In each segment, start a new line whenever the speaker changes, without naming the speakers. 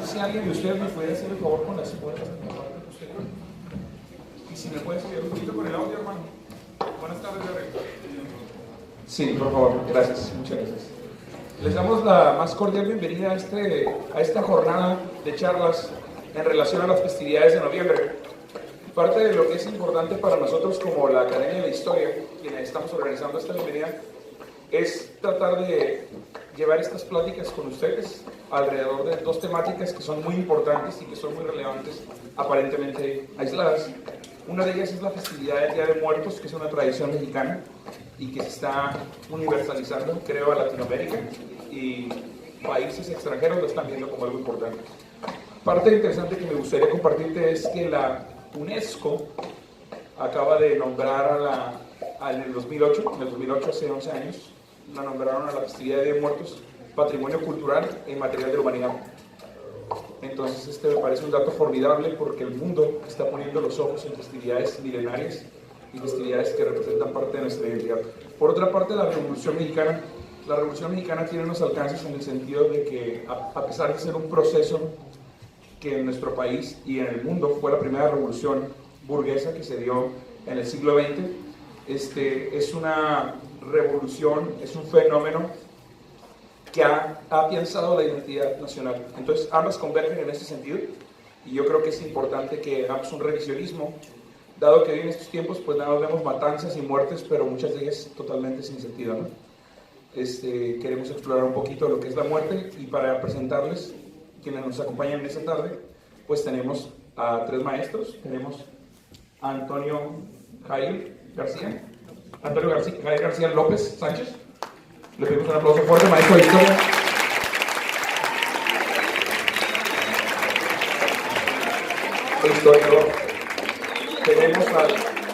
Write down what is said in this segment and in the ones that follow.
sé si alguien de ustedes me puede hacer el favor con las puertas. Y si me puedes ayudar un poquito con el audio, hermano. Buenas tardes, Jerry. Sí, por favor, gracias, muchas gracias. Les damos la más cordial bienvenida a esta jornada de charlas en relación a las festividades de noviembre. Parte de lo que es importante para nosotros como la Academia de Historia, quienes estamos organizando esta bienvenida, es tratar de llevar estas pláticas con ustedes alrededor de dos temáticas que son muy importantes y que son muy relevantes, aparentemente aisladas. Una de ellas es la festividad del Día de Muertos, que es una tradición mexicana y que se está universalizando, creo, a Latinoamérica, y países extranjeros lo están viendo como algo importante. Parte interesante que me gustaría compartirte es que la UNESCO acaba de nombrar en el 2008, hace 11 años, la nombraron a la festividad de Día de Muertos Patrimonio Cultural e Inmaterial de la Humanidad. Entonces este me parece un dato formidable porque el mundo está poniendo los ojos en festividades milenarias y festividades que representan parte de nuestra identidad. Por otra parte, la Revolución Mexicana tiene unos alcances en el sentido de que, a pesar de ser un proceso que en nuestro país y en el mundo fue la primera revolución burguesa que se dio en el siglo XX, es una revolución, es un fenómeno que ha afianzado la identidad nacional. Entonces ambas convergen en ese sentido y yo creo que es importante que hagamos un revisionismo, dado que hoy en estos tiempos pues nada, vemos matanzas y muertes, pero muchas de ellas totalmente sin sentido, ¿no? Queremos explorar un poquito lo que es la muerte y para presentarles quienes nos acompañan en esta tarde, pues tenemos a tres maestros. Tenemos a Antonio Jair García López Sánchez. Le pedimos un aplauso fuerte, maestro de historia. Tenemos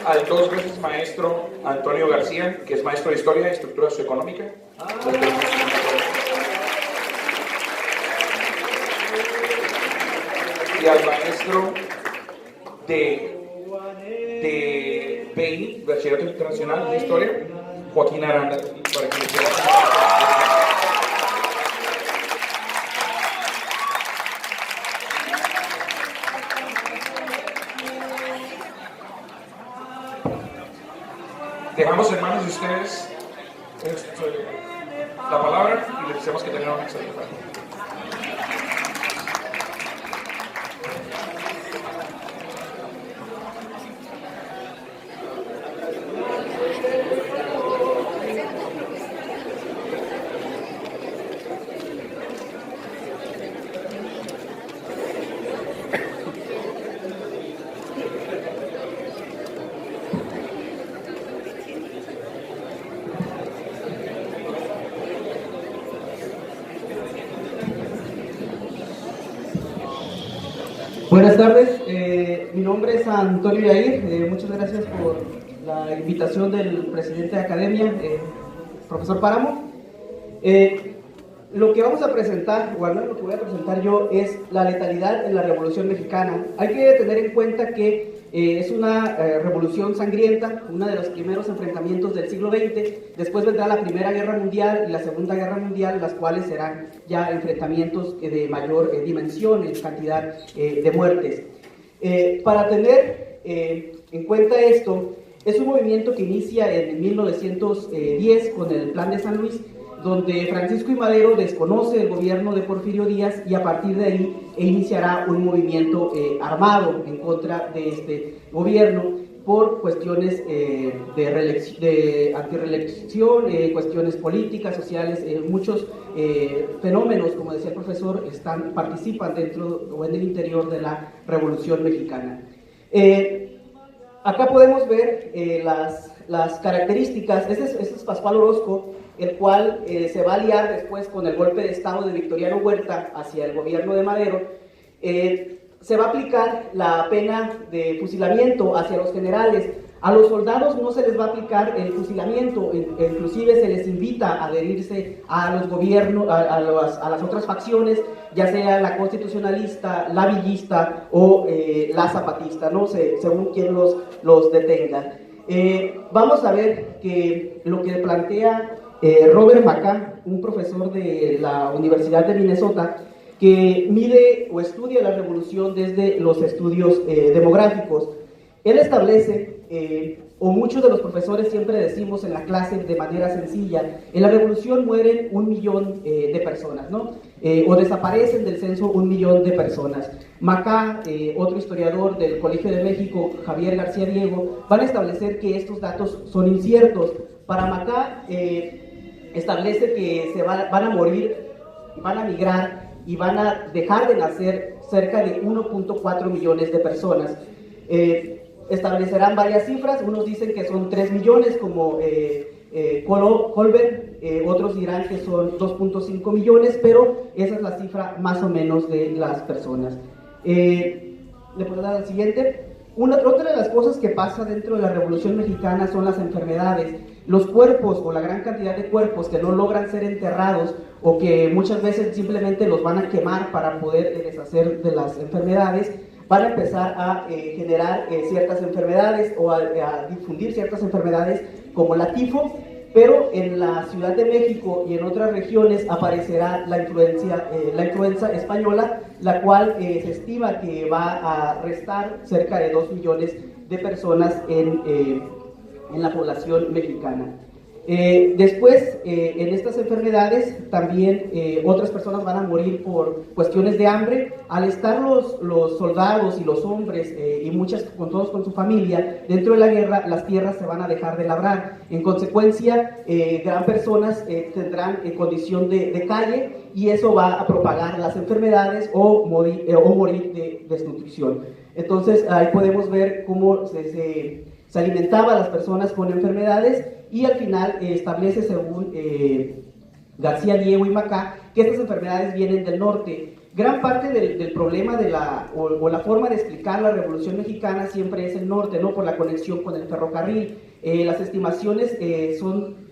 al dos veces maestro Antonio García, que es maestro de historia y estructura socioeconómica. Y al maestro de BI, Bachillerato Internacional de Historia, Joaquín Aranda, para que dejamos en manos de ustedes la palabra y les deseamos que tengan una excelente tarde.
Buenas tardes, mi nombre es Antonio Yair, muchas gracias por la invitación del presidente de Academia, profesor Páramo. Lo que vamos a presentar, o al menos lo que voy a presentar yo, es la letalidad en la Revolución Mexicana. Hay que tener en cuenta que es una revolución sangrienta, uno de los primeros enfrentamientos del siglo XX. Después vendrá la Primera Guerra Mundial y la Segunda Guerra Mundial, las cuales serán ya enfrentamientos de mayor dimensión en cantidad de muertes. Para tener en cuenta esto, es un movimiento que inicia en 1910 con el Plan de San Luis, donde Francisco I. Madero desconoce el gobierno de Porfirio Díaz y a partir de ahí iniciará un movimiento armado en contra de este gobierno por cuestiones de antirreelección, cuestiones políticas, sociales, muchos fenómenos, como decía el profesor, participan dentro o en el interior de la Revolución Mexicana. Acá podemos ver las características. Este es Pascual Orozco, el cual se va a aliar después con el golpe de estado de Victoriano Huerta hacia el gobierno de Madero. Se va a aplicar la pena de fusilamiento hacia los generales. A los soldados no se les va a aplicar el fusilamiento, inclusive se les invita a adherirse a los gobiernos, a las otras facciones, ya sea la constitucionalista, la villista o la zapatista, ¿no? Según quien los detenga. Vamos a ver que lo que plantea Robert McCann, un profesor de la Universidad de Minnesota, que mide o estudia la revolución desde los estudios demográficos. Él establece, o muchos de los profesores siempre decimos en la clase de manera sencilla, en la revolución mueren 1 millón de personas, ¿no? O desaparecen del censo 1 millón de personas. Macá, otro historiador del Colegio de México, Javier García Diego, van a establecer que estos datos son inciertos. Para Macá, establece que van a morir, van a migrar y van a dejar de nacer cerca de 1.4 millones de personas. Establecerán varias cifras, unos dicen que son 3 millones como Colbert, otros dirán que son 2.5 millones, pero esa es la cifra más o menos de las personas. ¿Le puedo dar al siguiente? Otra de las cosas que pasa dentro de la Revolución Mexicana son las enfermedades. Los cuerpos o la gran cantidad de cuerpos que no logran ser enterrados o que muchas veces simplemente los van a quemar para poder deshacer de las enfermedades, van a empezar a generar ciertas enfermedades o a difundir ciertas enfermedades como la tifo, pero en la Ciudad de México y en otras regiones aparecerá la influenza española, la cual se estima que va a restar cerca de 2 millones de personas en la población mexicana. Después, en estas enfermedades, también otras personas van a morir por cuestiones de hambre. Al estar los soldados y los hombres, y todos con su familia, dentro de la guerra, las tierras se van a dejar de labrar. En consecuencia, gran personas tendrán condición de calle, y eso va a propagar las enfermedades o morir de desnutrición. Entonces, ahí podemos ver cómo se alimentaba a las personas con enfermedades, y al final establece, según García Diego y Macá, que estas enfermedades vienen del norte. Gran parte del problema o la forma de explicar la Revolución Mexicana siempre es el norte, ¿no? Por la conexión con el ferrocarril. Las estimaciones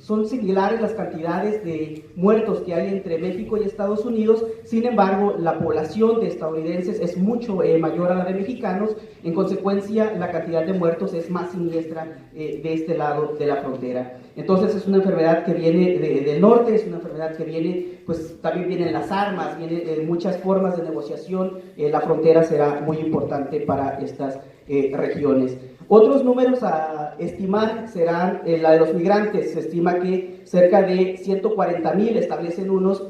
son similares, las cantidades de muertos que hay entre México y Estados Unidos. Sin embargo, la población de estadounidenses es mucho mayor a la de mexicanos. En consecuencia, la cantidad de muertos es más siniestra de este lado de la frontera. Entonces, es una enfermedad que viene del norte, es una enfermedad que viene, pues también vienen las armas, vienen muchas formas de negociación. La frontera será muy importante para estas regiones. Otros números a estimar serán la de los migrantes. Se estima que cerca de 140,000 establecen unos,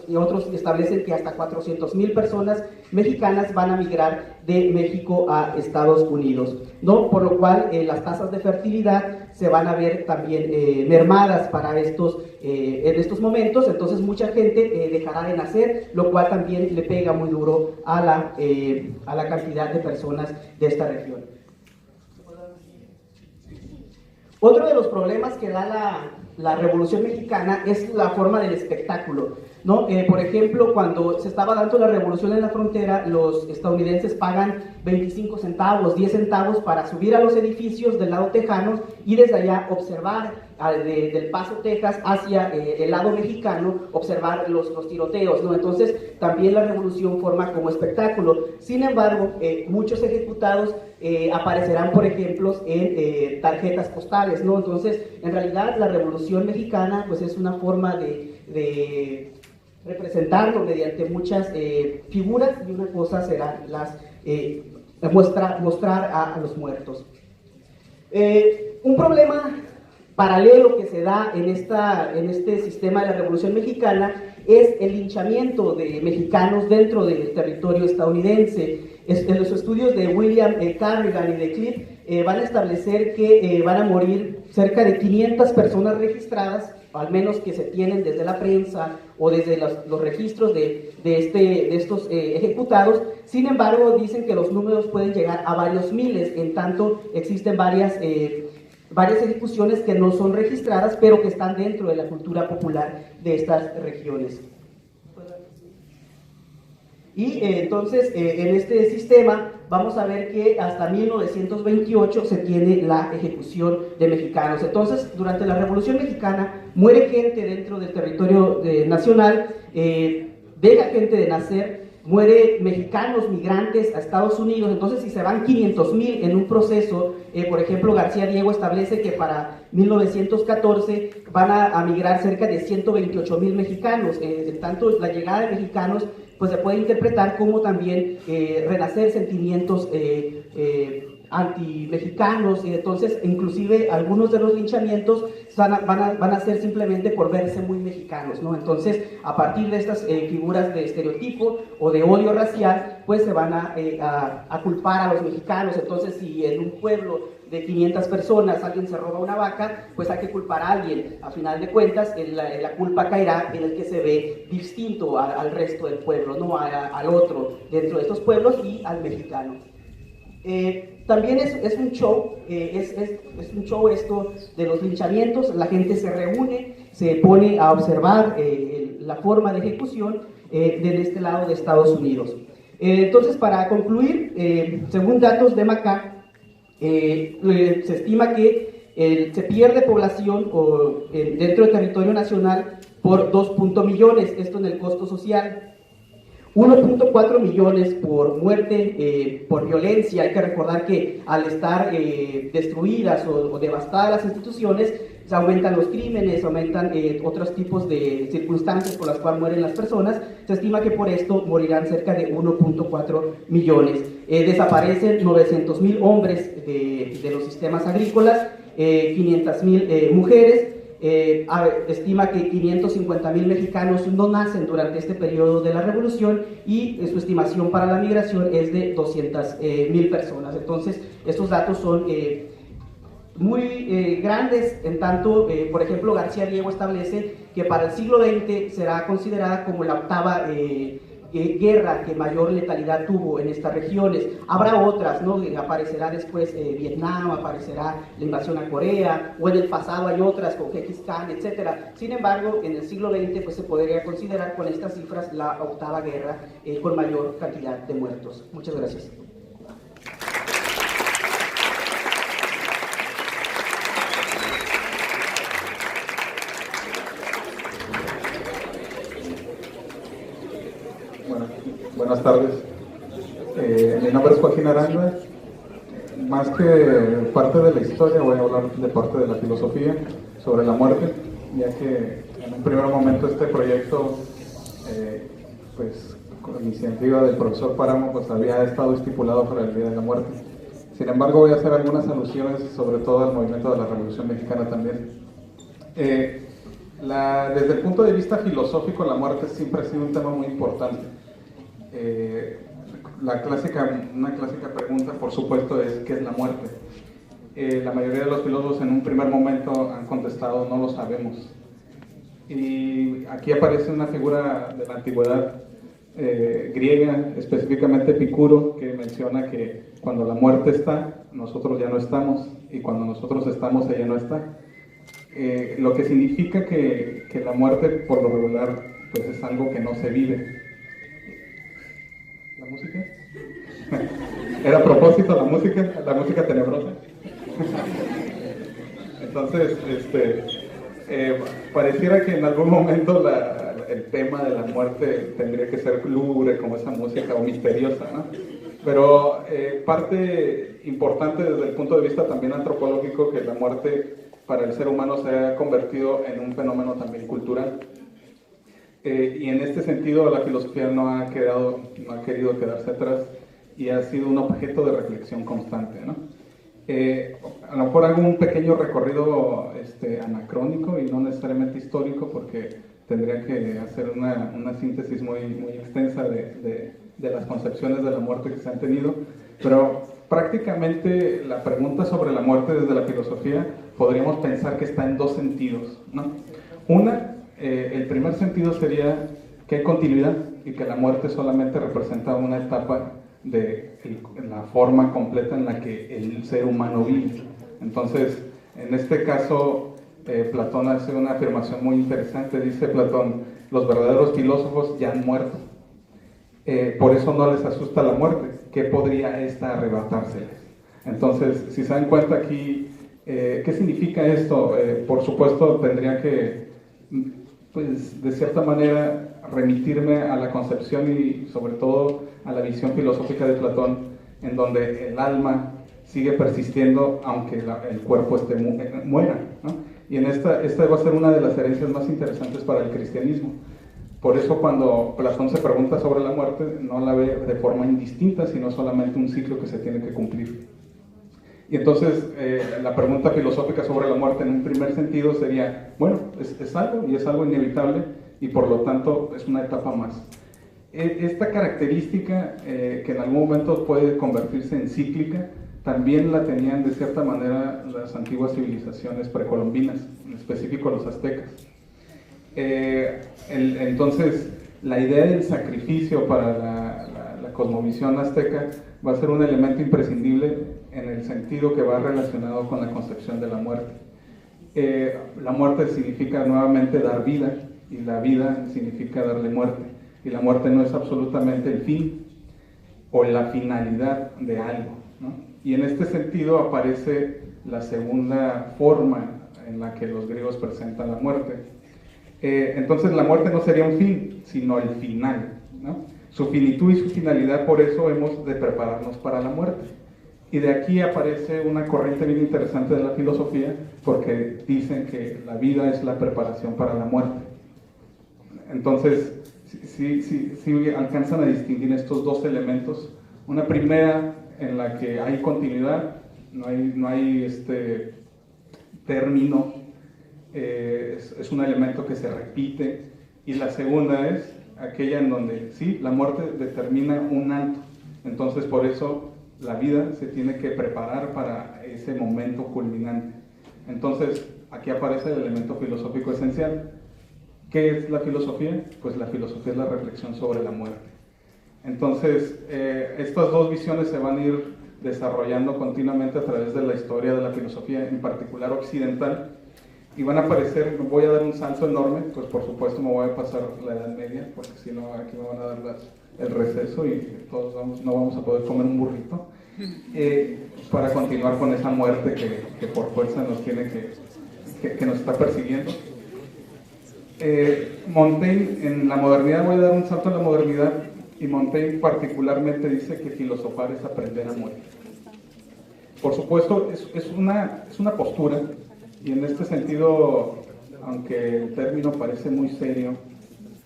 y otros establecen que hasta 400,000 personas mexicanas van a migrar de México a Estados Unidos, ¿no? Por lo cual las tasas de fertilidad se van a ver también mermadas en estos momentos. Entonces mucha gente dejará de nacer, lo cual también le pega muy duro a la cantidad de personas de esta región. Otro de los problemas que da la Revolución Mexicana es la forma del espectáculo, ¿no? Por ejemplo, cuando se estaba dando la revolución en la frontera, los estadounidenses pagan 25 centavos, 10 centavos para subir a los edificios del lado tejano y desde allá observar del Paso, Texas, hacia el lado mexicano, observar los tiroteos, ¿no? Entonces, también la revolución forma como espectáculo. Sin embargo, muchos ejecutados aparecerán, por ejemplo, en tarjetas postales, ¿no? Entonces, en realidad, la Revolución Mexicana, pues, es una forma de representarlo mediante muchas figuras, y una cosa serán mostrar a los muertos. Un problema paralelo que se da en este sistema de la Revolución Mexicana es el linchamiento de mexicanos dentro del territorio estadounidense. En los estudios de William Carrigan y de Cliff van a establecer que van a morir cerca de 500 personas registradas, al menos que se tienen desde la prensa o desde los registros de estos ejecutados. Sin embargo, dicen que los números pueden llegar a varios miles, en tanto existen varias ejecuciones que no son registradas, pero que están dentro de la cultura popular de estas regiones. Y entonces, en este sistema vamos a ver que hasta 1928 se tiene la ejecución de mexicanos. Entonces, durante la Revolución Mexicana muere gente dentro del territorio nacional, deja gente de nacer, muere mexicanos migrantes a Estados Unidos. Entonces, si se van 500,000 en un proceso, por ejemplo, García Diego establece que para 1914 van a migrar cerca de 128,000 mexicanos. En tanto, la llegada de mexicanos pues se puede interpretar como también renacer sentimientos anti-mexicanos, y entonces inclusive algunos de los linchamientos van a ser simplemente por verse muy mexicanos, ¿no? Entonces, a partir de estas figuras de estereotipo o de odio racial, pues se van a culpar a los mexicanos. Entonces, si en un pueblo de 500 personas alguien se roba una vaca, pues hay que culpar a alguien. A final de cuentas, la culpa caerá en el que se ve distinto al resto del pueblo, ¿no? Al otro dentro de estos pueblos y al mexicano. También es un show, es un show esto de los linchamientos. La gente se reúne, se pone a observar la forma de ejecución de este lado de Estados Unidos. Entonces, para concluir, según datos de Macá, se estima que se pierde población dentro del territorio nacional por 2 millones, esto en el costo social. 1.4 millones por muerte, por violencia. Hay que recordar que al estar destruidas o devastadas las instituciones, se aumentan los crímenes, aumentan otros tipos de circunstancias por las cuales mueren las personas. Se estima que por esto morirán cerca de 1.4 millones. Desaparecen 900,000 hombres de los sistemas agrícolas, 500,000 mujeres. Estima que 550,000 mexicanos no nacen durante este periodo de la revolución, y su estimación para la migración es de 200,000 personas. Entonces, estos datos son muy grandes, en tanto, por ejemplo, García Diego establece que para el siglo XX será considerada como la octava guerra que mayor letalidad tuvo en estas regiones. Habrá otras, ¿no? Aparecerá después Vietnam, aparecerá la invasión a Corea, o en el pasado hay otras con Gengis Khan, etc. Sin embargo, en el siglo XX pues, se podría considerar con estas cifras la octava guerra con mayor cantidad de muertos. Muchas gracias.
Buenas tardes. Mi nombre es Joaquín Aranda. Más que parte de la historia, voy a hablar de parte de la filosofía sobre la muerte, ya que en un primer momento este proyecto, pues con iniciativa del profesor Páramo, pues había estado estipulado para el Día de la Muerte. Sin embargo, voy a hacer algunas alusiones, sobre todo al movimiento de la Revolución Mexicana también. Desde el punto de vista filosófico, la muerte siempre ha sido un tema muy importante. Una clásica pregunta, por supuesto, es ¿qué es la muerte? La mayoría de los filósofos en un primer momento han contestado no lo sabemos. Y aquí aparece una figura de la antigüedad griega, específicamente Epicuro, que menciona que cuando la muerte está, nosotros ya no estamos, y cuando nosotros estamos, ella no está. Lo que significa que la muerte, por lo regular, pues es algo que no se vive. ¿La música? ¿Era a propósito la música tenebrosa? Entonces, pareciera que en algún momento el tema de la muerte tendría que ser lúgubre como esa música, o misteriosa, ¿no? Pero parte importante desde el punto de vista también antropológico, que la muerte para el ser humano se ha convertido en un fenómeno también cultural. Y en este sentido la filosofía no ha querido quedarse atrás, y ha sido un objeto de reflexión constante, ¿no? A lo mejor hago un pequeño recorrido anacrónico y no necesariamente histórico, porque tendría que hacer una síntesis muy extensa de las concepciones de la muerte que se han tenido, pero prácticamente la pregunta sobre la muerte desde la filosofía podríamos pensar que está en dos sentidos, ¿no? El primer sentido sería que hay continuidad y que la muerte solamente representa una etapa de la forma completa en la que el ser humano vive. Entonces, en este caso, Platón hace una afirmación muy interesante. Dice Platón: los verdaderos filósofos ya han muerto. Por eso no les asusta la muerte. ¿Qué podría esta arrebatárseles? Entonces, si se dan cuenta aquí, ¿qué significa esto? Por supuesto, tendría que, pues, de cierta manera, remitirme a la concepción y sobre todo a la visión filosófica de Platón, en donde el alma sigue persistiendo aunque el cuerpo muera, ¿no? Y esta va a ser una de las herencias más interesantes para el cristianismo, Por eso cuando Platón se pregunta sobre la muerte, no la ve de forma indistinta, sino solamente un ciclo que se tiene que cumplir. Y entonces la pregunta filosófica sobre la muerte en un primer sentido sería, bueno, es algo y es algo inevitable y por lo tanto es una etapa más. Esta característica que en algún momento puede convertirse en cíclica, también la tenían de cierta manera las antiguas civilizaciones precolombinas, en específico los aztecas. Entonces, la idea del sacrificio para la cosmovisión azteca va a ser un elemento imprescindible en el sentido que va relacionado con la concepción de la muerte. La muerte significa nuevamente dar vida, y la vida significa darle muerte. Y la muerte no es absolutamente el fin o la finalidad de algo, ¿no? Y en este sentido aparece la segunda forma en la que los griegos presentan la muerte. Entonces la muerte no sería un fin, sino el final, ¿no? Su finitud y su finalidad, por eso hemos de prepararnos para la muerte. Y de aquí aparece una corriente bien interesante de la filosofía, porque dicen que la vida es la preparación para la muerte. Entonces, sí alcanzan a distinguir estos dos elementos. Una primera en la que hay continuidad, no hay término, es un elemento que se repite, y la segunda es aquella en donde sí, la muerte determina un alto. Entonces por eso la vida se tiene que preparar para ese momento culminante. Entonces aquí aparece el elemento filosófico esencial. ¿Qué es la filosofía? Pues la filosofía es la reflexión sobre la muerte. Entonces, estas dos visiones se van a ir desarrollando continuamente a través de la historia de la filosofía, en particular occidental, y van a aparecer, voy a dar un salto enorme, pues por supuesto me voy a pasar la Edad Media, porque si no aquí me van a dar el receso y todos no vamos a poder comer un burrito, para continuar con esa muerte que por fuerza nos tiene que nos está persiguiendo. Montaigne, en la modernidad, voy a dar un salto a la modernidad, y Montaigne particularmente dice que filosofar es aprender a morir. Por supuesto, es una postura, y en este sentido, aunque el término parece muy serio,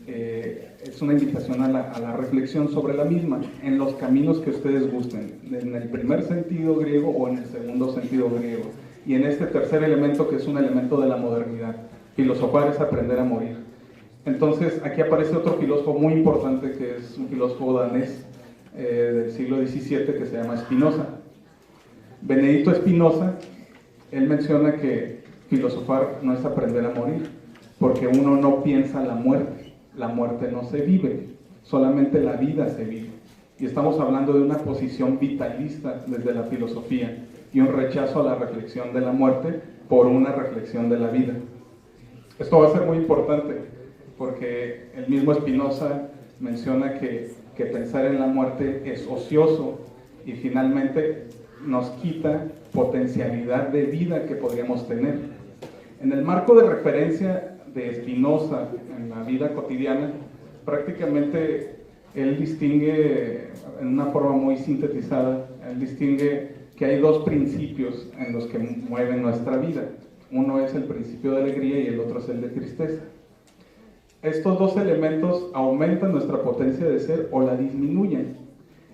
es una invitación a la reflexión sobre la misma, en los caminos que ustedes gusten, en el primer sentido griego o en el segundo sentido griego, y en este tercer elemento que es un elemento de la modernidad. Filosofar es aprender a morir. Entonces, aquí aparece otro filósofo muy importante, que es un filósofo danés del siglo XVII, que se llama Spinoza. Benedito Spinoza, él menciona que filosofar no es aprender a morir, porque uno no piensa la muerte no se vive, solamente la vida se vive. Y estamos hablando de una posición vitalista desde la filosofía, y un rechazo a la reflexión de la muerte por una reflexión de la vida. Esto va a ser muy importante, porque el mismo Spinoza menciona que pensar en la muerte es ocioso y finalmente nos quita potencialidad de vida que podríamos tener. En el marco de referencia de Spinoza en la vida cotidiana, prácticamente él distingue, en una forma muy sintetizada, él distingue que hay dos principios en los que mueven nuestra vida. Uno es el principio de alegría y el otro es el de tristeza. Estos dos elementos aumentan nuestra potencia de ser o la disminuyen.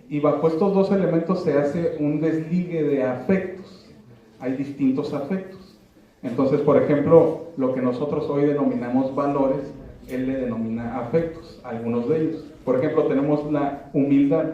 Y bajo estos dos elementos se hace un desligue de afectos. Hay distintos afectos. Entonces, por ejemplo, lo que nosotros hoy denominamos valores, él le denomina afectos, algunos de ellos. Por ejemplo, tenemos la humildad.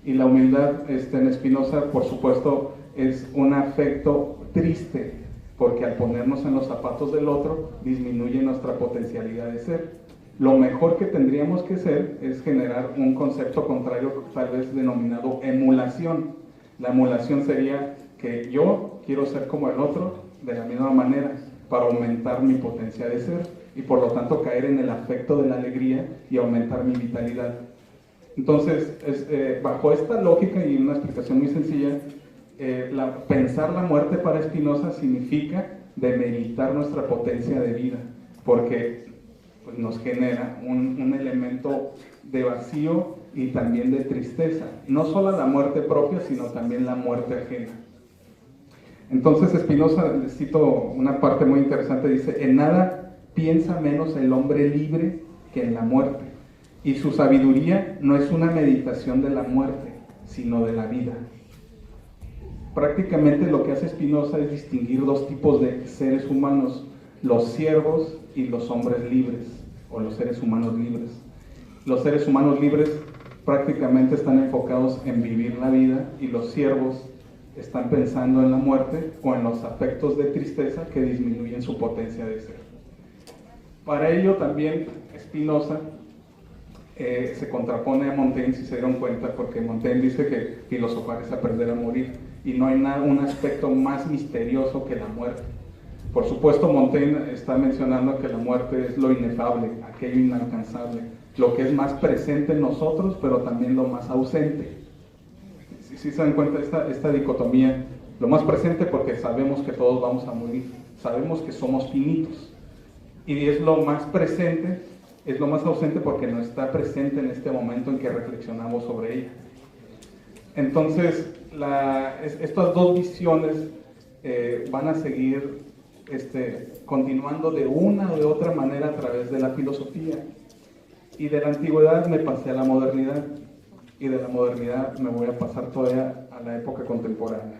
Y la humildad en Spinoza, por supuesto, es un afecto triste, porque al ponernos en los zapatos del otro, disminuye nuestra potencialidad de ser. Lo mejor que tendríamos que hacer es generar un concepto contrario, tal vez denominado emulación. La emulación sería que yo quiero ser como el otro de la misma manera, para aumentar mi potencia de ser, y por lo tanto caer en el afecto de la alegría y aumentar mi vitalidad. Entonces, bajo esta lógica y una explicación muy sencilla, pensar la muerte para Spinoza significa demeritar nuestra potencia de vida, porque pues, nos genera un elemento de vacío y también de tristeza, no solo la muerte propia, sino también la muerte ajena. Entonces Spinoza, les cito una parte muy interesante, dice: en nada piensa menos el hombre libre que en la muerte. y su sabiduría no es una meditación de la muerte, sino de la vida. Prácticamente lo que hace Spinoza es distinguir dos tipos de seres humanos, los siervos y los hombres libres, o los seres humanos libres. Los seres humanos libres prácticamente están enfocados en vivir la vida y los siervos están pensando en la muerte o en los afectos de tristeza que disminuyen su potencia de ser. Para ello también Spinoza se contrapone a Montaigne, si se dieron cuenta, porque Montaigne dice que filosofar es aprender a morir y no hay un aspecto más misterioso que la muerte. Por supuesto, Montaigne está mencionando que la muerte es lo inefable, aquello inalcanzable, lo que es más presente en nosotros, pero también lo más ausente. Si se dan cuenta esta dicotomía, lo más presente porque sabemos que todos vamos a morir, sabemos que somos finitos, y es lo más presente, es lo más ausente porque no está presente en este momento en que reflexionamos sobre ella. Entonces, estas dos visiones van a seguir continuando de una o de otra manera a través de la filosofía. Y de la antigüedad me pasé a la modernidad, y de la modernidad me voy a pasar todavía a la época contemporánea,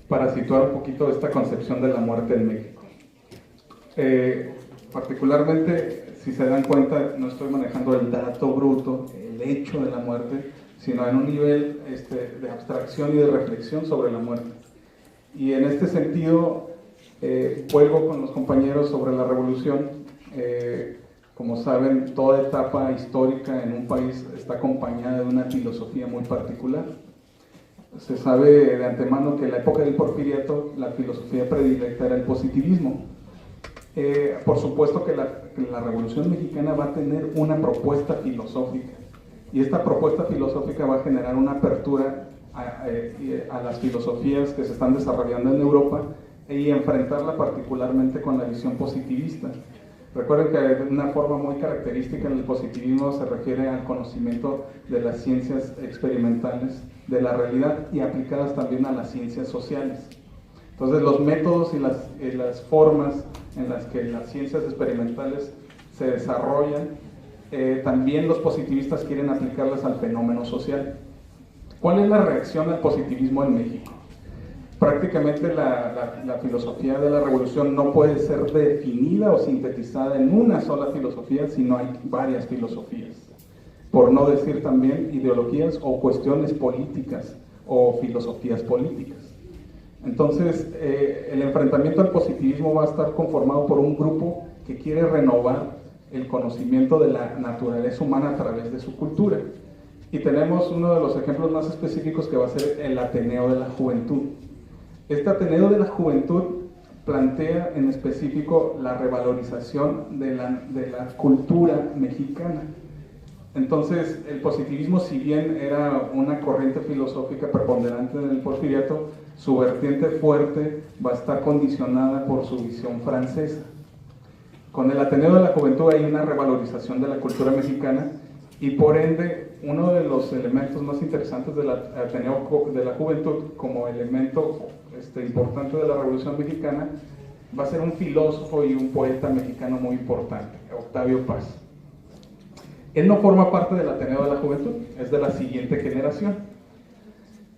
para situar un poquito esta concepción de la muerte en México. Particularmente, si se dan cuenta, no estoy manejando el dato bruto, el hecho de la muerte, sino en un nivel de abstracción y de reflexión sobre la muerte. Y en este sentido, vuelvo con los compañeros sobre la revolución. Como saben, toda etapa histórica en un país está acompañada de una filosofía muy particular. Se sabe de antemano que en la época del Porfiriato la filosofía predilecta era el positivismo. Por supuesto que la Revolución Mexicana va a tener una propuesta filosófica, y esta propuesta filosófica va a generar una apertura a las filosofías que se están desarrollando en Europa y enfrentarla particularmente con la visión positivista. Recuerden que de una forma muy característica en el positivismo se refiere al conocimiento de las ciencias experimentales de la realidad y aplicadas también a las ciencias sociales. Entonces los métodos y las formas en las que las ciencias experimentales se desarrollan, también los positivistas quieren aplicarlas al fenómeno social. ¿Cuál es la reacción al positivismo en México? Prácticamente la filosofía de la revolución no puede ser definida o sintetizada en una sola filosofía, sino hay varias filosofías, por no decir también ideologías o cuestiones políticas o filosofías políticas. Entonces, el enfrentamiento al positivismo va a estar conformado por un grupo que quiere renovar el conocimiento de la naturaleza humana a través de su cultura. Y tenemos uno de los ejemplos más específicos que va a ser el Ateneo de la Juventud. Este Ateneo de la Juventud plantea en específico la revalorización de la cultura mexicana. Entonces, el positivismo, si bien era una corriente filosófica preponderante en el Porfiriato, su vertiente fuerte va a estar condicionada por su visión francesa. Con el Ateneo de la Juventud hay una revalorización de la cultura mexicana y por ende uno de los elementos más interesantes del Ateneo de la Juventud como elemento importante de la Revolución Mexicana va a ser un filósofo y un poeta mexicano muy importante, Octavio Paz. Él no forma parte del Ateneo de la Juventud, es de la siguiente generación.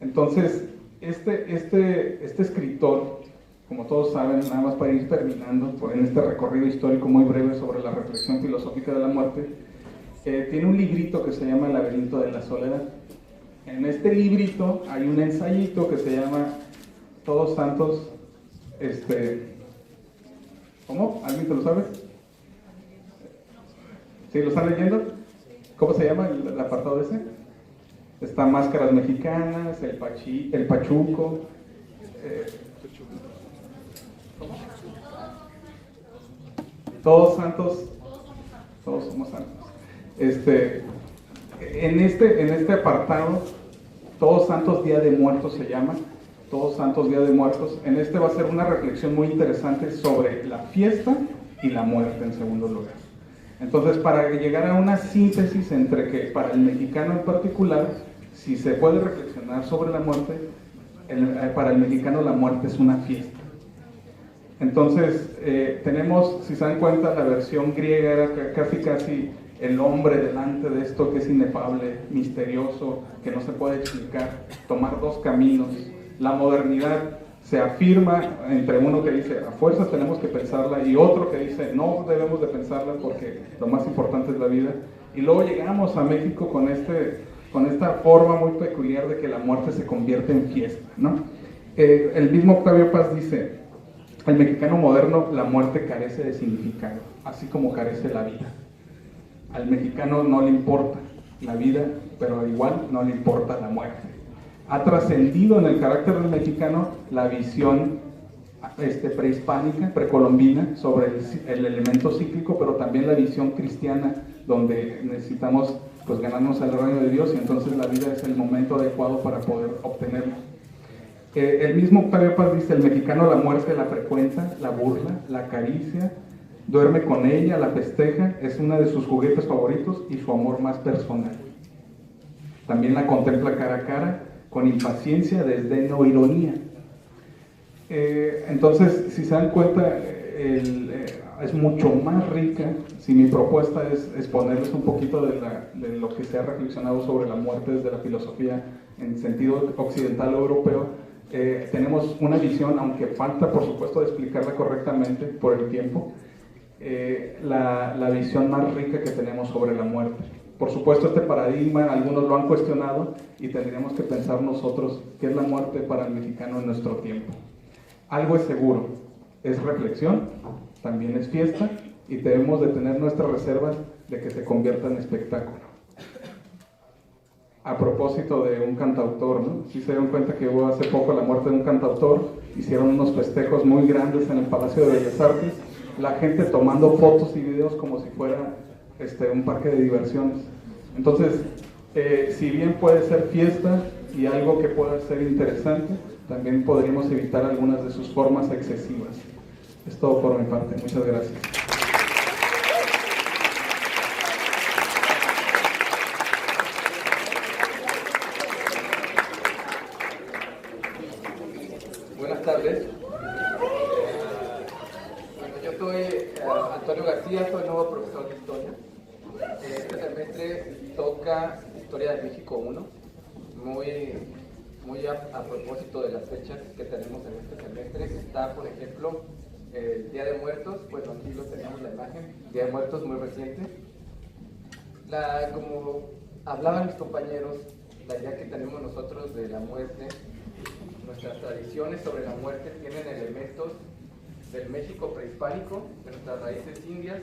Entonces, este escritor, como todos saben, nada más para ir terminando en este recorrido histórico muy breve sobre la reflexión filosófica de la muerte, tiene un librito que se llama El laberinto de la soledad. En este librito hay un ensayito que se llama Todos Santos, ¿cómo? ¿Alguien se lo sabe? ¿Sí lo están leyendo? ¿Cómo se llama el apartado ese? Está Máscaras Mexicanas, el Pachuco. ¿Cómo? Todos santos, todos somos santos. En este apartado, Todos Santos Día de Muertos se llama, Todos Santos Día de Muertos. En este va a ser una reflexión muy interesante sobre la fiesta y la muerte en segundo lugar. Entonces, para llegar a una síntesis entre que para el mexicano en particular, si se puede reflexionar sobre la muerte, para el mexicano la muerte es una fiesta. Entonces, tenemos, si se dan cuenta, la versión griega era casi el hombre delante de esto que es inefable, misterioso, que no se puede explicar, tomar dos caminos. La modernidad se afirma entre uno que dice, a fuerzas tenemos que pensarla, y otro que dice, no debemos de pensarla porque lo más importante es la vida. Y luego llegamos a México con esta forma muy peculiar de que la muerte se convierte en fiesta, ¿no? El mismo Octavio Paz dice, el mexicano moderno, la muerte carece de significado, así como carece la vida. Al mexicano no le importa la vida, pero igual no le importa la muerte. Ha trascendido en el carácter del mexicano la visión prehispánica, precolombina, sobre el elemento cíclico, pero también la visión cristiana, donde necesitamos pues ganarnos el reino de Dios, y entonces la vida es el momento adecuado para poder obtenerlo. El mismo Octavio Paz dice, el mexicano la muerte la frecuenta, la burla, la acaricia, duerme con ella, la festeja, es uno de sus juguetes favoritos y su amor más personal. También la contempla cara a cara, con impaciencia, desdén o ironía. Entonces, si se dan cuenta, es mucho más rica. Si mi propuesta es exponerles un poquito de lo que se ha reflexionado sobre la muerte desde la filosofía en sentido occidental o europeo, tenemos una visión, aunque falta por supuesto de explicarla correctamente por el tiempo, la visión más rica que tenemos sobre la muerte. Por supuesto, este paradigma algunos lo han cuestionado y tendríamos que pensar nosotros qué es la muerte para el mexicano en nuestro tiempo. Algo es seguro, es reflexión, también es fiesta, y debemos de tener nuestras reservas de que se convierta en espectáculo. A propósito de un cantautor, ¿no? Si se dieron cuenta que hubo hace poco la muerte de un cantautor, hicieron unos festejos muy grandes en el Palacio de Bellas Artes, la gente tomando fotos y videos como si fuera un parque de diversiones. Entonces, si bien puede ser fiesta y algo que pueda ser interesante, también podríamos evitar algunas de sus formas excesivas. Es todo por mi parte. Muchas gracias.
Buenas tardes. Yo soy Antonio García, soy nuevo profesor de historia. Este semestre toca Historia de México 1, muy a propósito de las fechas que tenemos en este semestre. Está, por ejemplo, el Día de Muertos, pues aquí lo tenemos la imagen, Día de Muertos muy reciente. Como hablaban mis compañeros, la idea que tenemos nosotros de la muerte, nuestras tradiciones sobre la muerte tienen elementos del México prehispánico, de nuestras raíces indias,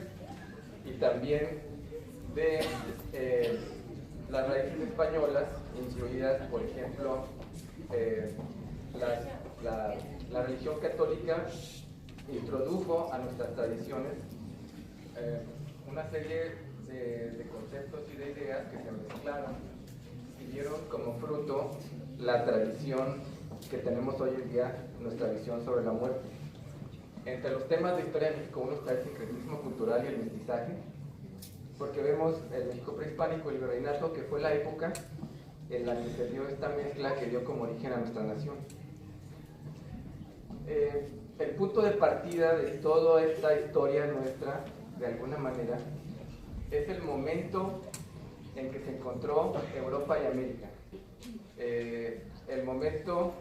y también de las raíces españolas, incluidas, por ejemplo, la religión católica introdujo a nuestras tradiciones una serie de conceptos y de ideas que se mezclaron y dieron como fruto la tradición que tenemos hoy en día, nuestra visión sobre la muerte. Entre los temas de Historia de México 1 está el sincretismo cultural y el mestizaje, porque vemos el México prehispánico y el virreinato, que fue la época en la que se dio esta mezcla que dio como origen a nuestra nación. El punto de partida de toda esta historia nuestra, de alguna manera, es el momento en que se encontró Europa y América. El momento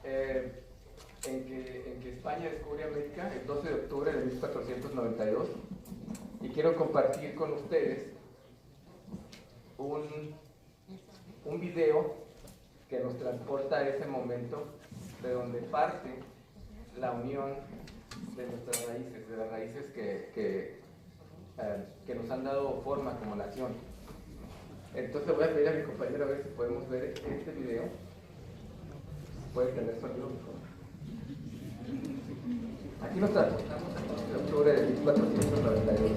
en que España descubre América, el 12 de octubre de 1492, y quiero compartir con ustedes un video que nos transporta a ese momento, de donde parte la unión de nuestras raíces, de las raíces que nos han dado forma como nación. Entonces voy a pedir a mi compañero a ver si podemos ver este video. Puede tener sonido mejor. Aquí nos transportamos al 12 de octubre de 1492.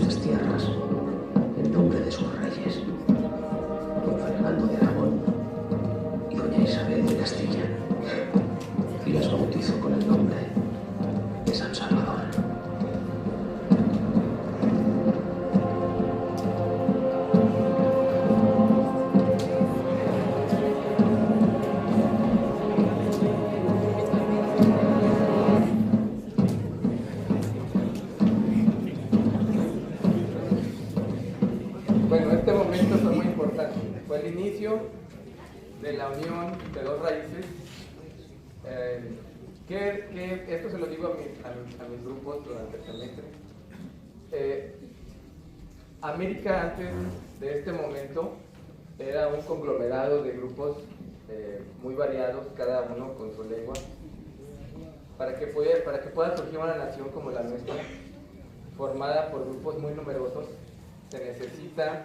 estas tierras en nombre de sus reyes, don Fernando de Aragón y doña Isabel de Castilla, y las bautizó con el nombre de San Salvador.
Bueno, este momento fue muy importante. Fue el inicio de la unión de dos raíces. Esto se lo digo a mis grupos durante el semestre. América antes de este momento era un conglomerado de grupos muy variados, cada uno con su lengua. Para que pueda surgir una nación como la nuestra, formada por grupos muy numerosos, se necesita,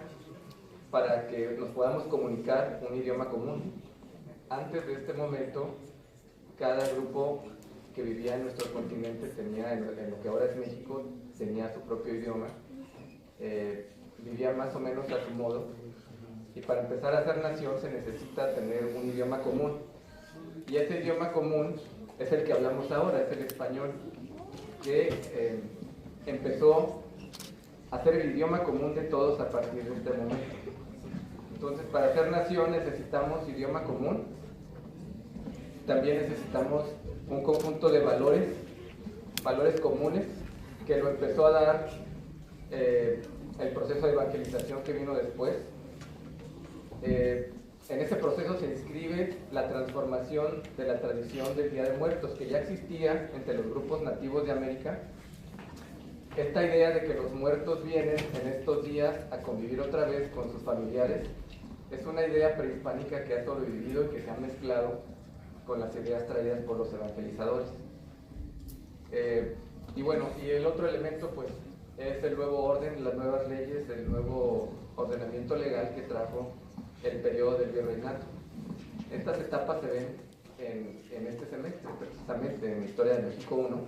para que nos podamos comunicar, un idioma común. Antes de este momento, cada grupo que vivía en nuestro continente tenía, en lo que ahora es México, tenía su propio idioma, vivía más o menos a su modo, y para empezar a ser nación se necesita tener un idioma común. Y ese idioma común es el que hablamos ahora, es el español, que empezó a ser el idioma común de todos a partir de este momento. Entonces, para ser nación necesitamos idioma común, también necesitamos un conjunto de valores comunes, que lo empezó a dar el proceso de evangelización que vino después. En ese proceso se inscribe la transformación de la tradición del Día de Muertos, que ya existía entre los grupos nativos de América. Esta idea de que los muertos vienen en estos días a convivir otra vez con sus familiares es una idea prehispánica que ha sobrevivido y que se ha mezclado con las ideas traídas por los evangelizadores. Y bueno, y el otro elemento pues es el nuevo orden, las nuevas leyes, el nuevo ordenamiento legal que trajo el periodo del virreinato. Estas etapas se ven en este semestre, precisamente en Historia de México 1,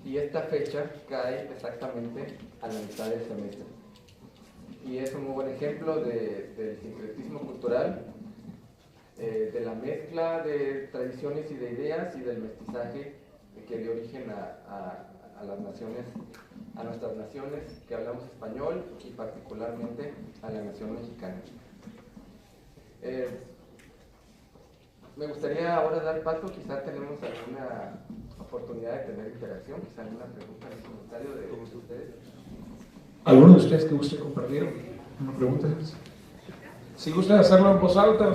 y esta fecha cae exactamente a la mitad del semestre. Y es un muy buen ejemplo del sincretismo cultural, de la mezcla de tradiciones y de ideas y del mestizaje que dio origen a las naciones, a nuestras naciones que hablamos español y particularmente a la nación mexicana. Me gustaría ahora dar paso, quizá tenemos alguna oportunidad de tener interacción, quizá alguna pregunta o comentario de ustedes.
¿Alguno de ustedes que guste compartir una pregunta? Si gusta hacerlo en voz alta.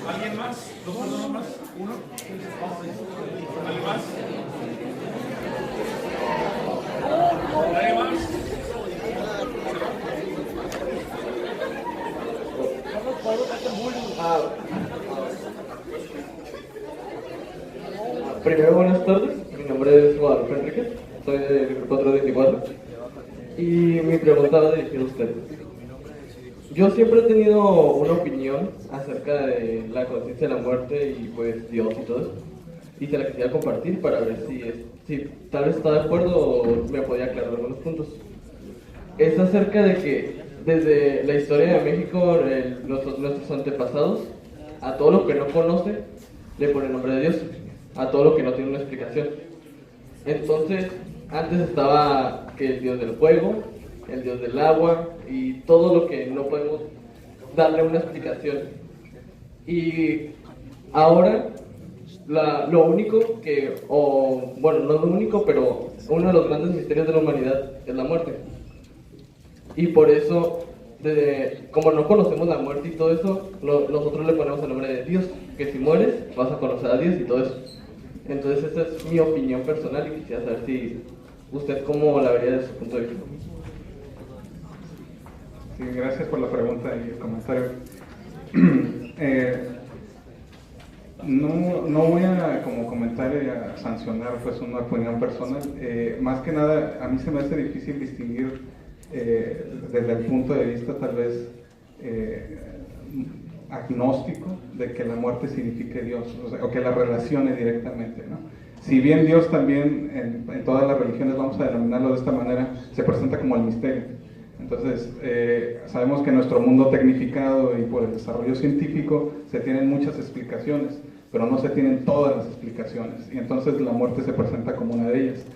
¿Alguien más? ¿Dos personas más? ¿Uno? ¿Alguien más? ¿Alguien más?
Primero, buenas tardes. Mi nombre es Guadalupe Enríquez, soy del grupo 324 y mi pregunta va dirigida a ustedes. Yo siempre he tenido una opinión acerca de la conciencia de la muerte y pues Dios y todo eso, y se la quisiera compartir para ver si tal vez está de acuerdo o me podía aclarar algunos puntos. Es acerca de que desde la historia de México, nuestros antepasados, a todo lo que no conoce le ponen nombre de Dios, a todo lo que no tiene una explicación. Entonces, antes estaba que el dios del fuego, el dios del agua y todo lo que no podemos darle una explicación. Y ahora, lo único que, bueno, no lo único, pero uno de los grandes misterios de la humanidad es la muerte. Y por eso, como no conocemos la muerte y todo eso, nosotros le ponemos el nombre de Dios, que si mueres vas a conocer a Dios y todo eso. Entonces esa es mi opinión personal y quisiera saber si usted cómo la vería desde su punto de vista.
Sí, gracias por la pregunta y el comentario. No voy a como comentar y a sancionar pues una opinión personal. Más que nada, a mí se me hace difícil distinguir desde el punto de vista tal vez agnóstico de que la muerte signifique Dios, o que la relacione directamente, ¿no? Si bien Dios también en todas las religiones, vamos a denominarlo de esta manera, se presenta como el misterio. Entonces, sabemos que en nuestro mundo tecnificado y por el desarrollo científico se tienen muchas explicaciones, pero no se tienen todas las explicaciones, y entonces la muerte se presenta como una de ellas.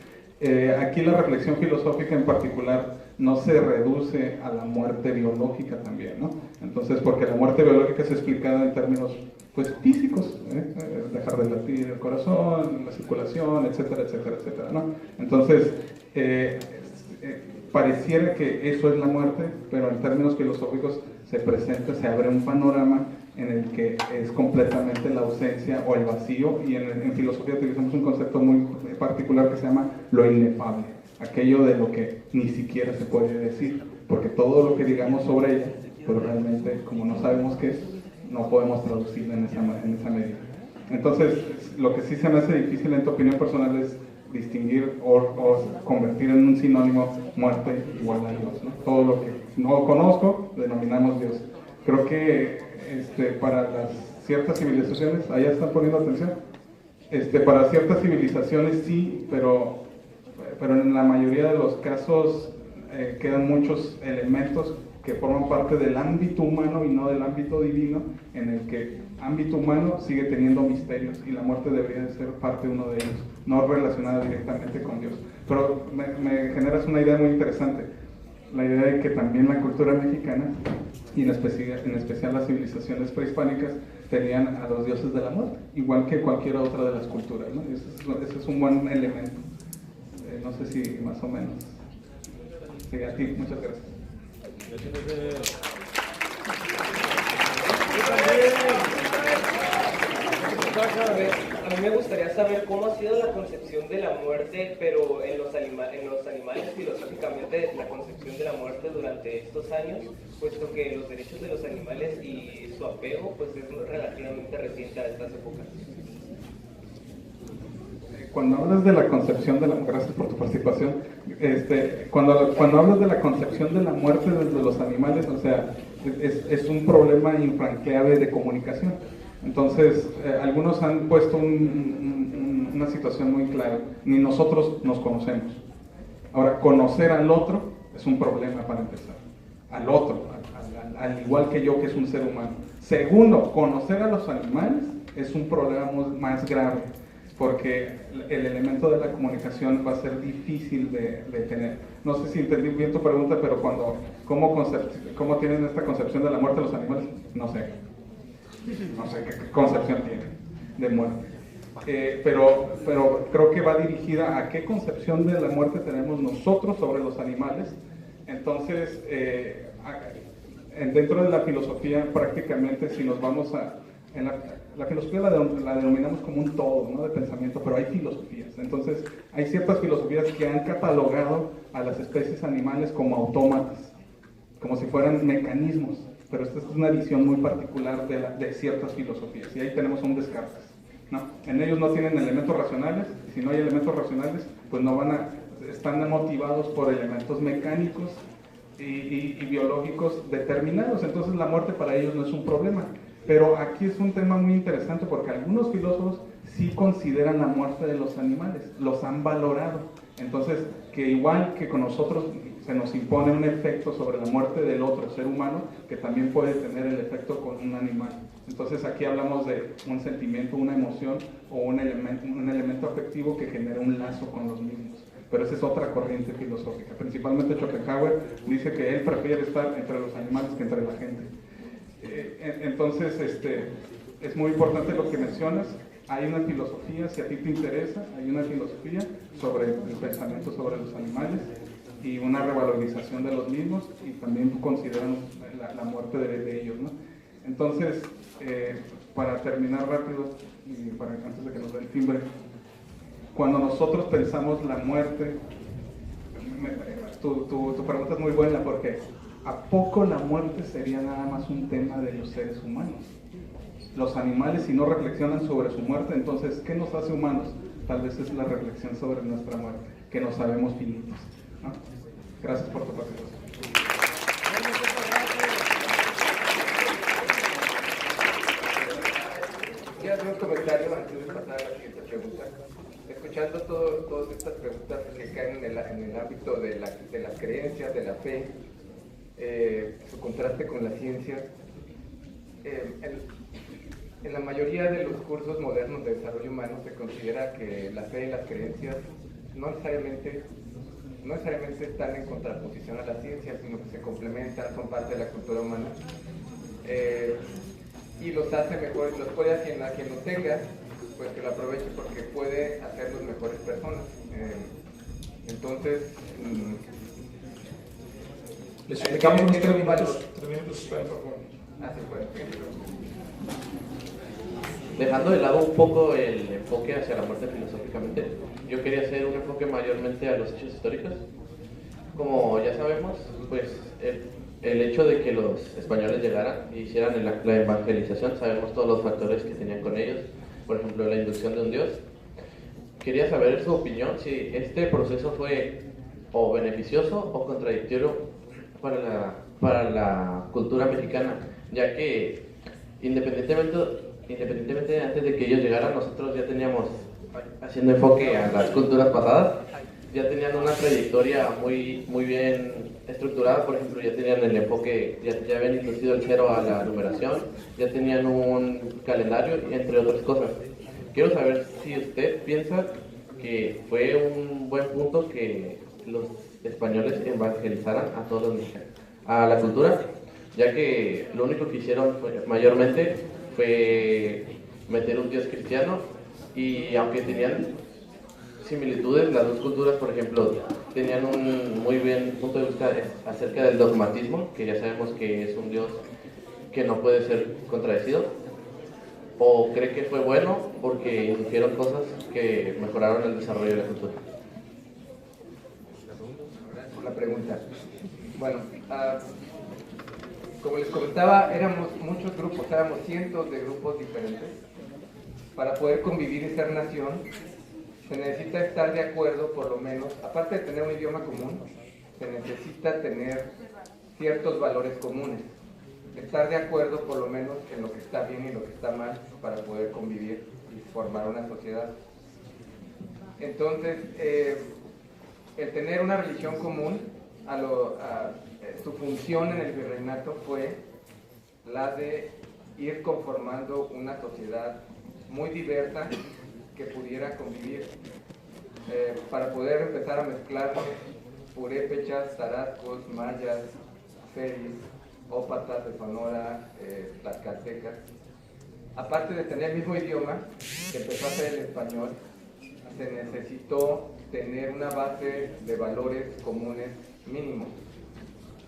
Aquí la reflexión filosófica en particular no se reduce a la muerte biológica también, ¿no? Entonces, porque la muerte biológica es explicada en términos pues físicos, dejar de latir el corazón, la circulación, etcétera, etcétera, etcétera, ¿no? Entonces, pareciera que eso es la muerte, pero en términos filosóficos se presenta, se abre un panorama en el que es completamente la ausencia o el vacío, y en filosofía utilizamos un concepto muy particular que se llama lo inefable, aquello de lo que ni siquiera se puede decir, porque todo lo que digamos sobre ella, pero realmente como no sabemos qué es, no podemos traducirla en esa medida. Entonces, lo que sí se me hace difícil en tu opinión personal es distinguir o convertir en un sinónimo muerte igual a Dios, ¿no? Todo lo que no conozco, denominamos Dios. Creo que para las ciertas civilizaciones, allá están poniendo atención, para ciertas civilizaciones sí, pero en la mayoría de los casos quedan muchos elementos que forman parte del ámbito humano y no del ámbito divino, en el que ámbito humano sigue teniendo misterios y la muerte debería de ser parte de uno de ellos, no relacionada directamente con Dios. Pero me generas una idea muy interesante, la idea de que también la cultura mexicana, y en especial las civilizaciones prehispánicas, tenían a los dioses de la muerte, igual que cualquier otra de las culturas, ¿no? Ese es un buen elemento. No sé si más o menos. Sí, a ti, muchas gracias.
A mí me gustaría saber cómo ha sido la concepción de la muerte, pero en los animales filosóficamente, la concepción de la muerte durante estos años, puesto que los derechos de los animales y su apego pues es relativamente reciente a estas épocas.
Cuando hablas de la concepción de la muerte, gracias por tu participación, cuando hablas de la concepción de la muerte desde los animales, o sea, es un problema infranqueable de comunicación. Entonces, algunos han puesto una situación muy clara, ni nosotros nos conocemos. Ahora, conocer al otro es un problema para empezar, al otro, al igual que yo, que es un ser humano. Segundo, conocer a los animales es un problema más grave, porque el elemento de la comunicación va a ser difícil de tener. No sé si entendí bien tu pregunta, pero ¿cómo tienen esta concepción de la muerte los animales? No sé qué concepción tienen de muerte. Pero creo que va dirigida a qué concepción de la muerte tenemos nosotros sobre los animales. Entonces, dentro de la filosofía, prácticamente, si nos vamos la filosofía la denominamos como un todo, ¿no?, de pensamiento, pero hay filosofías. Entonces, hay ciertas filosofías que han catalogado a las especies animales como autómatas, como si fueran mecanismos, pero esta es una visión muy particular de ciertas filosofías, y ahí tenemos un Descartes, ¿no? En ellos no tienen elementos racionales, y si no hay elementos racionales, pues están motivados por elementos mecánicos y biológicos determinados, entonces la muerte para ellos no es un problema. Pero aquí es un tema muy interesante porque algunos filósofos sí consideran la muerte de los animales, los han valorado. Entonces, que igual que con nosotros se nos impone un efecto sobre la muerte del otro ser humano, que también puede tener el efecto con un animal. Entonces aquí hablamos de un sentimiento, una emoción o un elemento afectivo que genera un lazo con los mismos. Pero esa es otra corriente filosófica. Principalmente Schopenhauer dice que él prefiere estar entre los animales que entre la gente. Entonces, es muy importante lo que mencionas. Hay una filosofía, si a ti te interesa, hay una filosofía sobre el pensamiento sobre los animales y una revalorización de los mismos, y también consideran la muerte de ellos, ¿no? Entonces, para terminar rápido, y antes de que nos den el timbre, cuando nosotros pensamos la muerte, tu pregunta es muy buena, porque ¿a poco la muerte sería nada más un tema de los seres humanos? Los animales, si no reflexionan sobre su muerte, entonces, ¿qué nos hace humanos? Tal vez es la reflexión sobre nuestra muerte, que nos sabemos finitos, ¿no? Gracias por tu participación.
hacer un comentario antes de pasar a la siguiente pregunta. Escuchando todas estas preguntas que caen en el ámbito de las creencias, de la fe, su contraste con la ciencia, en la mayoría de los cursos modernos de desarrollo humano se considera que la fe y las creencias no necesariamente están en contraposición a la ciencia, sino que se complementan, son parte de la cultura humana. Y los hace mejores, los puede hacer a quien lo tenga, pues que lo aproveche porque puede hacerlos mejores personas. Entonces,
les explicamos unos 3 minutos, por favor.
Así fue.
Dejando de lado un poco el enfoque hacia la muerte filosóficamente, yo quería hacer un enfoque mayormente a los hechos históricos. Como ya sabemos, pues el hecho de que los españoles llegaran y hicieran la evangelización, sabemos todos los factores que tenían con ellos, por ejemplo, la inducción de un dios. Quería saber su opinión, si este proceso fue o beneficioso o contradictorio para la cultura mexicana, ya que independientemente antes de que ellos llegaran, nosotros ya teníamos, haciendo enfoque a las culturas pasadas, ya tenían una trayectoria muy bien estructurada. Por ejemplo, ya tenían el enfoque, ya habían introducido el cero a la numeración, ya tenían un calendario, entre otras cosas. Quiero saber si usted piensa que fue un buen punto que los españoles evangelizaran a todos los mexicanos, a la cultura, ya que lo único que hicieron mayormente fue meter un dios cristiano, y aunque tenían similitudes, las dos culturas, por ejemplo, tenían un muy buen punto de vista acerca del dogmatismo, que ya sabemos que es un dios que no puede ser contradecido. ¿O cree que fue bueno porque indujeron cosas que mejoraron el desarrollo de la cultura?
Gracias por la pregunta. Bueno, como les comentaba, éramos muchos grupos, éramos cientos de grupos diferentes. Para poder convivir y ser nación, se necesita estar de acuerdo, por lo menos, aparte de tener un idioma común, se necesita tener ciertos valores comunes. Estar de acuerdo, por lo menos, en lo que está bien y lo que está mal, para poder convivir y formar una sociedad. Entonces, el tener una religión común, su función en el virreinato fue la de ir conformando una sociedad muy diversa que pudiera convivir, para poder empezar a mezclar purépechas, tarascos, mayas, seris, ópatas de Sonora, tlaxcaltecas. Aparte de tener el mismo idioma, que empezó a ser el español, se necesitó tener una base de valores comunes mínimos.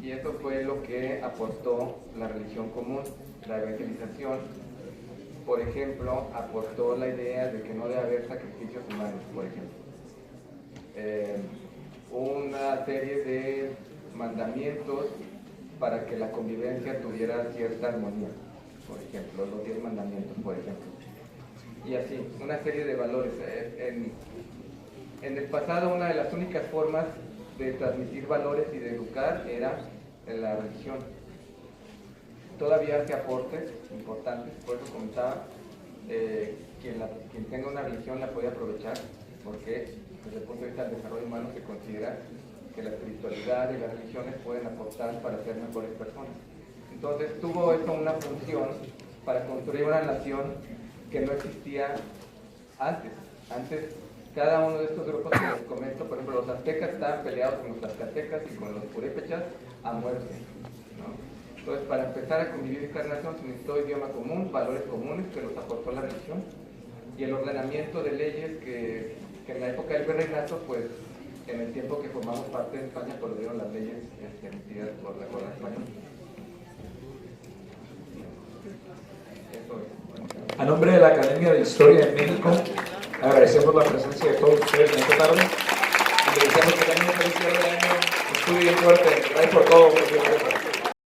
Y eso fue lo que aportó la religión común, la evangelización. Por ejemplo, aportó la idea de que no debe haber sacrificios humanos, por ejemplo. Una serie de mandamientos para que la convivencia tuviera cierta armonía, por ejemplo, los 10 mandamientos, por ejemplo. Y así, una serie de valores. En el pasado, una de las únicas formas de transmitir valores y de educar era en la religión. Todavía hace aportes importantes, por eso comentaba, quien tenga una religión la puede aprovechar, porque desde el punto de vista del desarrollo humano se considera que la espiritualidad y las religiones pueden aportar para ser mejores personas. Entonces tuvo eso una función para construir una nación que no existía antes. Antes, cada uno de estos grupos que les comento, por ejemplo, los aztecas estaban peleados con los tlaxcaltecas y con los purépechas a muerte, ¿no? Entonces, para empezar a convivir esta nación se necesitó idioma común, valores comunes que los aportó la religión, y el ordenamiento de leyes que en la época del virreinato, pues en el tiempo que formamos parte de España, pues lo dieron las leyes emitidas por la corona española.
A nombre de la Academia de Historia de México, agradecemos la presencia de todos ustedes en esta tarde y les deseamos que tengan un feliz cierre de año. Estudien fuerte. Gracias por todo.